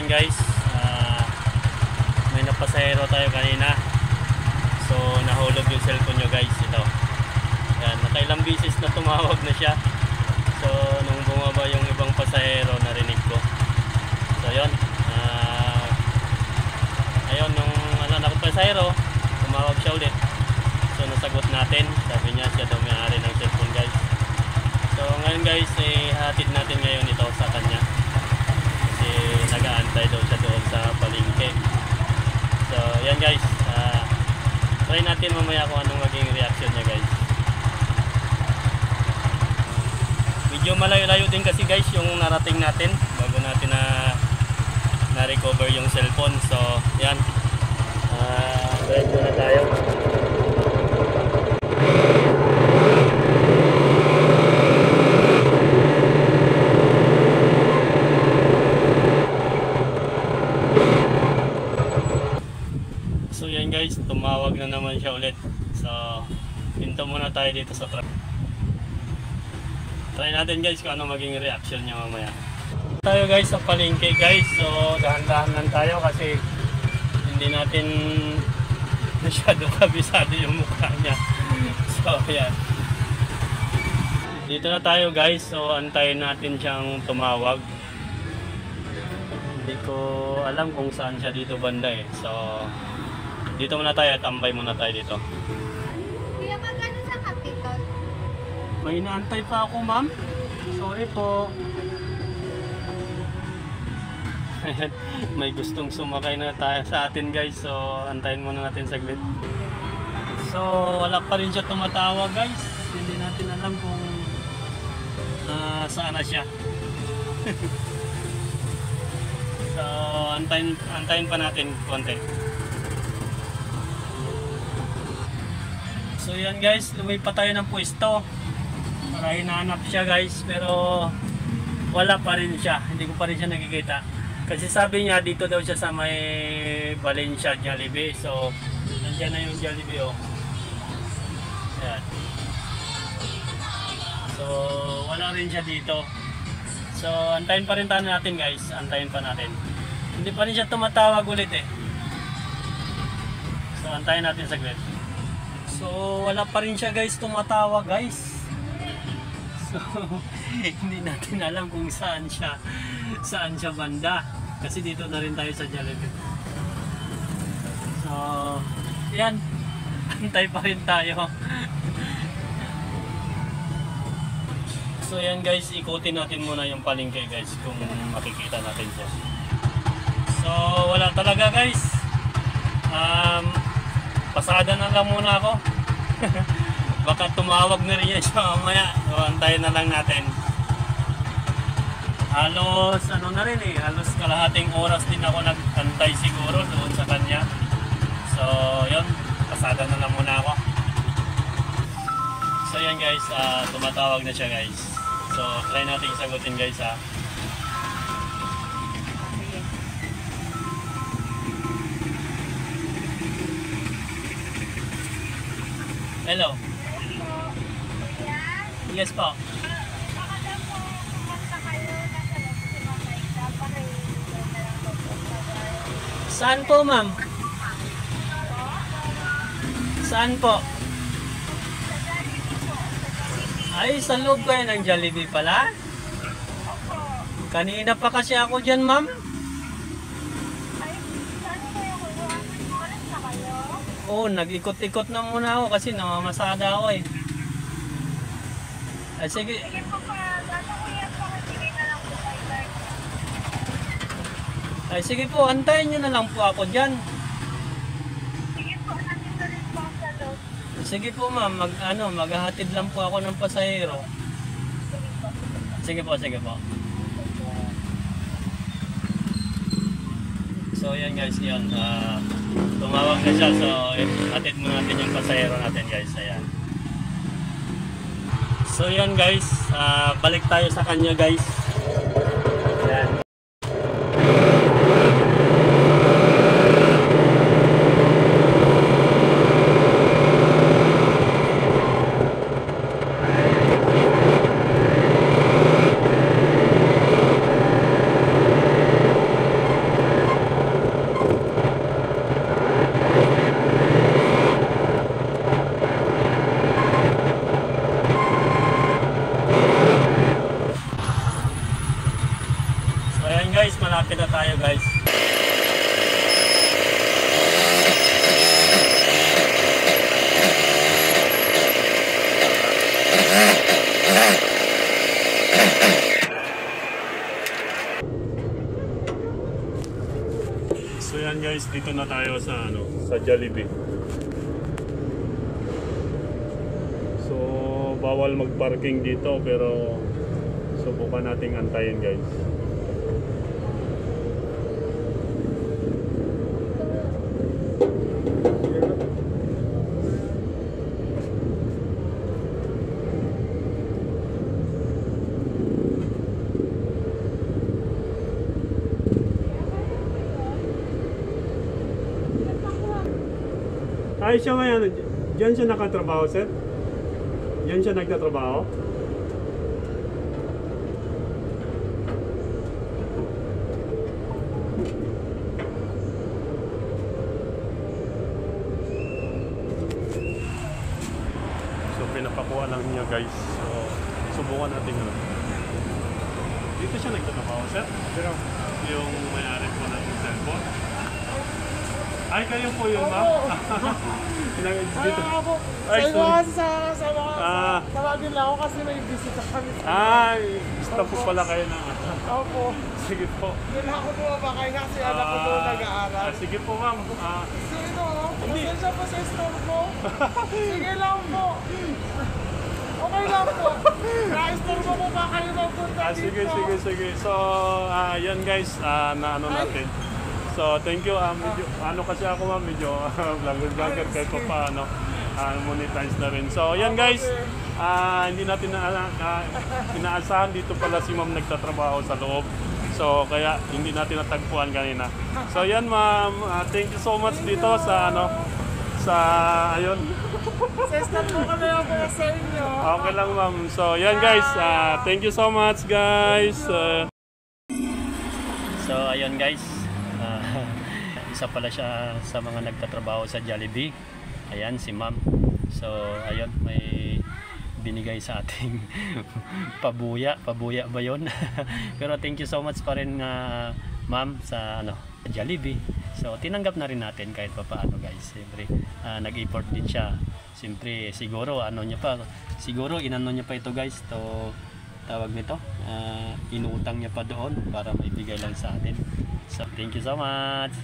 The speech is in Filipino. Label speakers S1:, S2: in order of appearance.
S1: guys, may napasahero tayo kanina. So nahulog yung cellphone nyo guys. Ito. Yan, nakailang bisis na tumawag na siya. So nung bumaba yung ibang pasahero, narinig ko. So yun, ayun, nung pasahero, tumawag siya ulit. So nasagot natin. Sabi niya siya daw may-ari ng cellphone guys. So ngayon guys, hatid natin ngayon ito sa kanya. Kasi nag-aantay daw siya doon sa palengke. So yan guys, try natin mamaya kung anong maging reaction niya guys. Medyo malayo-layo din kasi guys yung narating natin bago natin na-recover yung cellphone. So yan, try muna tayo. So yan guys, tumawag na naman siya ulit. So hinto muna tayo dito sa truck. Try natin guys kung ano maging reaction niya mamaya. Tayo guys sa palengke guys. So dahan-dahan lang tayo kasi hindi natin masyado kabisado yung mukha niya. So yan, dito na tayo guys. So antayin natin siyang tumawag. Hindi ko alam kung saan siya dito banda eh. So dito muna tayo at tambay muna tayo dito.
S2: Kuya, magkano sa Capitol?
S1: May inaantay pa ako ma'am. Sorry po. May gustong sumakay na tayo sa atin guys. So antayin muna natin saglit. So wala pa rin siya tumatawag guys. Hindi natin alam kung saan na siya. So antayin pa natin konti. So yan guys, lumipat tayo ng pwesto para hinahanap siya guys, pero wala pa rin siya, hindi ko pa rin siya nakikita. Kasi sabi niya dito daw siya sa may Valencia Jollibee. So nandiyan na yung Jollibee oh. Yan. So wala rin siya dito. So antayin pa rin tayo natin guys, antayin pa natin. Hindi pa rin siya tumatawag ulit eh. So antayin natin saglit. So wala pa rin siya guys tumatawag guys. So hindi natin alam kung saan siya banda. Kasi dito na rin tayo sa Jollibee. So yan, antay pa rin tayo. So yan guys, ikutin natin muna yung palengke guys kung makikita natin siya. So wala talaga guys. Pasada na lang muna ako. Baka tumawag na rin siya mamaya. So antayin na lang natin. Halos ano na rin eh, halos kalahating oras din ako nagantay siguro doon sa kanya. So yun, pasada na lang muna ako. So yan guys, tumatawag na siya guys. So try natin sagutin guys ha. Hello. Yes po. Saan po ma'am? Saan po? Ay, sa loob kayo ng Jollibee pala? Kanina pa kasi ako dyan ma'am. Oo, nag-ikot-ikot na muna ako kasi namamasada ako eh. Ay, sige. Ay, sige po, antayin nyo na lang po ako dyan. Sige po ma'am, maghahatid lang po ako ng pasahero. Sige po, sige po. So yan guys, yan. Tumawag na siya, so hatid mo natin yung pasahero natin guys. Ayan. So yan guys, balik tayo sa kanya guys. Ayan. Ayan guys, malapit na tayo guys. So yan guys, dito na tayo sa sa Jollibee. So bawal mag-parking dito pero subukan nating antayin guys. Ay siya ngayon, diyan siya nakatrabaho sir? Diyan siya nagtatrabaho? So pinapakuha lang niya guys. So subukan natin Dito siya nagtatrabaho sir? Pero yung may-ari po ng cellphone? Ay, kayo po yun, ma'am?
S3: Kaya ako,
S1: Ay,
S3: sa mga tawagin lang ako kasi may bisita kami.
S1: Ay, gusto po pala kayo na.
S3: Opo.
S1: Sige po.
S3: Doon ako bumabakay na kasi anak ko doon nag-aaral.
S1: Sige po, ma'am.
S3: Sino? Pasensya po sa store ko. Sige lang po. Okay lang po. Na-store mo po ba kayo magpunta dito?
S1: Sige. So, yan guys, na natin. So, thank you. Medyo, kasi ako ma'am, medyo vlogger kahit pa paano. Monetize na rin. So, yan guys. Hindi natin inaasahan dito pala si ma'am nagtatrabaho sa loob. So, kaya hindi natin natagpuan kanina. So, yan ma'am. Thank you so much dito sa ayun.
S3: Sestan po kami ako sa inyo.
S1: Okay lang ma'am. So, yan guys. Thank you so much guys. So, ayun guys. Isa pala siya sa mga nagtatrabaho sa Jollibee. Ayan si ma'am. So ayun, may binigay sa ating pabuya ba yun? Pero thank you so much pa rin ma'am sa Jollibee. So tinanggap na rin natin kahit pa paano guys. Siyempre nag-effort din siya. Siyempre siguro inano niya pa ito guys. To tawag nito, inuutang niya pa doon para maibigay lang sa atin. So thank you so much.